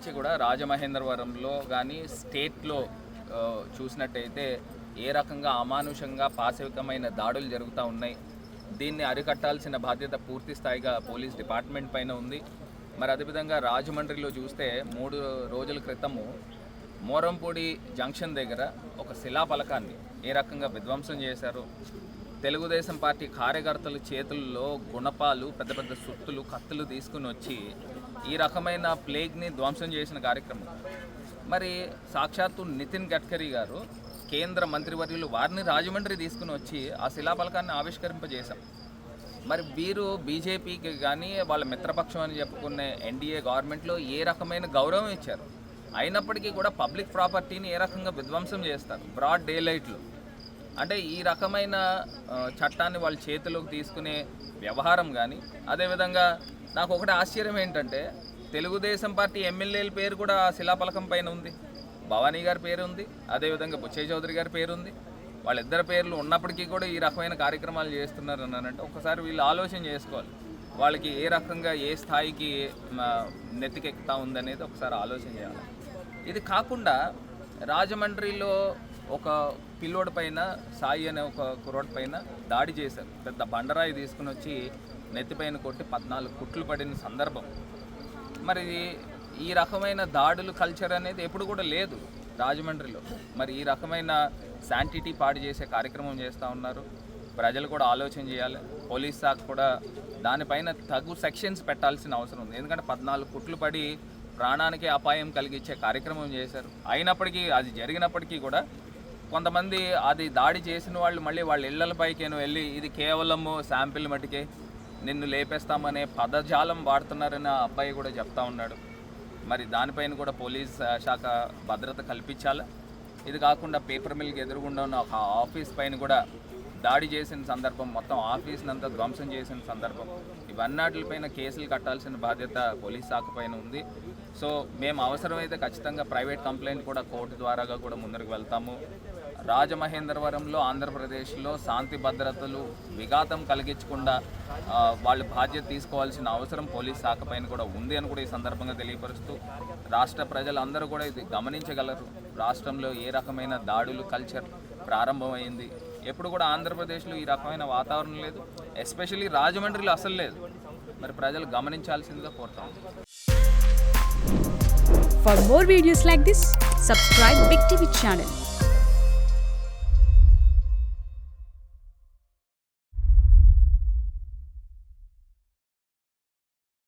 నుంచి కూడా రాజమహేంద్రవరంలో కానీ స్టేట్లో చూసినట్టయితే ఏ రకంగా అమానుషంగా పాశవికమైన దాడులు జరుగుతూ ఉన్నాయి. దీన్ని అరికట్టాల్సిన బాధ్యత పూర్తి స్థాయిగా పోలీస్ డిపార్ట్మెంట్ పైన ఉంది. మరి అదేవిధంగా రాజమండ్రిలో చూస్తే 3 రోజుల క్రితము మోరంపూడి జంక్షన్ దగ్గర ఒక శిలాఫలకాన్ని ఏ రకంగా విధ్వంసం చేశారు. తెలుగుదేశం పార్టీ కార్యకర్తల చేతుల్లో గుణపాలు, పెద్ద పెద్ద సుత్తులు, కత్తులు తీసుకుని వచ్చి ఈ రకమైన ప్లేగ్ని ధ్వంసం చేసిన కార్యక్రమం. మరి సాక్షాత్తు నితిన్ గడ్కరీ గారు కేంద్ర మంత్రివర్యులు వారిని రాజమండ్రి తీసుకుని వచ్చి ఆ శిలాఫలకాన్ని ఆవిష్కరింపజేశాం. మరి వీరు బీజేపీకి కానీ వాళ్ళ మిత్రపక్షం అని చెప్పుకునే ఎన్డీఏ గవర్నమెంట్లో ఏ రకమైన గౌరవం ఇచ్చారు. అయినప్పటికీ కూడా పబ్లిక్ ప్రాపర్టీని ఏ రకంగా విధ్వంసం చేస్తారు బ్రాడ్ డే లైట్లో. అంటే ఈ రకమైన చట్టాన్ని వాళ్ళ చేతిలోకి తీసుకునే వ్యవహారం కానీ, అదేవిధంగా నాకు ఒకటి ఆశ్చర్యం ఏంటంటే తెలుగుదేశం పార్టీ ఎమ్మెల్యేల పేరు కూడా ఆ శిలాఫలకం పైన ఉంది. భవానీ గారి పేరు ఉంది, అదేవిధంగా బుచ్చయ్య చౌదరి గారి పేరు ఉంది. వాళ్ళిద్దరి పేర్లు ఉన్నప్పటికీ కూడా ఈ రకమైన కార్యక్రమాలు చేస్తున్నారు అన్నారంటే ఒకసారి వీళ్ళు ఆలోచన చేసుకోవాలి. వాళ్ళకి ఏ రకంగా ఏ స్థాయికి నెత్తికెక్కుతా ఉందనేది ఒకసారి ఆలోచన చేయాలి. ఇది కాకుండా రాజమండ్రిలో ఒక పిల్లోడి పైన, సాయి అనే ఒక కుర్రోడి పైన దాడి చేశారు. పెద్ద బండరాయి తీసుకుని వచ్చి నెత్తిపైన కొట్టి 14 కుట్లు పడిన సందర్భం. మరి ఈ రకమైన దాడులు కల్చర్ అనేది ఎప్పుడు కూడా లేదు రాజమండ్రిలో. మరి ఈ రకమైన శాంటిటీ పాడు చేసే కార్యక్రమం చేస్తూ ఉన్నారు. ప్రజలు కూడా ఆలోచన చేయాలి. పోలీస్ శాఖ కూడా దానిపైన తగు సెక్షన్స్ పెట్టాల్సిన అవసరం ఉంది. ఎందుకంటే 14 కుట్లు పడి ప్రాణానికి అపాయం కలిగించే కార్యక్రమం చేశారు. అయినప్పటికీ, అది జరిగినప్పటికీ కూడా కొంతమంది అది దాడి చేసిన వాళ్ళు మళ్ళీ వాళ్ళ ఇళ్లపైకేను వెళ్ళి ఇది కేవలం శాంపిల్ మటుకే, నిన్ను లేపేస్తామనే పదజాలం వాడుతున్నారని ఆ అబ్బాయి కూడా చెప్తా ఉన్నాడు. మరి దానిపైన కూడా పోలీస్ శాఖ భద్రత కల్పించాలి. ఇది కాకుండా పేపర్ మిల్కి ఎదురుగుండా ఉన్న ఒక ఆఫీస్ పైన కూడా దాడి చేసిన సందర్భం, మొత్తం ఆఫీస్ని అంతా ధ్వంసం చేసిన సందర్భం. ఇవన్నిటిపైన కేసులు కట్టాల్సిన బాధ్యత పోలీస్ శాఖ పైన ఉంది. సో మేము అవసరమైతే ఖచ్చితంగా ప్రైవేట్ కంప్లైంట్ కూడా కోర్టు ద్వారాగా కూడా ముందరికి వెళ్తాము. రాజమహేంద్రవరంలో, ఆంధ్రప్రదేశ్లో శాంతి భద్రతలు విఘాతం కలిగించకుండా వాళ్ళు బాధ్యత తీసుకోవాల్సిన అవసరం పోలీస్ శాఖ పైన కూడా ఉంది అని కూడా ఈ సందర్భంగా తెలియపరుస్తూ, రాష్ట్ర ప్రజలందరూ కూడా ఇది గమనించగలరు. రాష్ట్రంలో ఏ రకమైన దాడులు కల్చర్ ప్రారంభమైంది. ఎప్పుడు కూడా ఆంధ్రప్రదేశ్లో ఈ రకమైన వాతావరణం లేదు, ఎస్పెషల్లీ రాజమండ్రిలో అసలు లేదు. మరి ప్రజలు గమనించాల్సిందిగా కోరుతాం. For more videos like this, subscribe Big TV channel.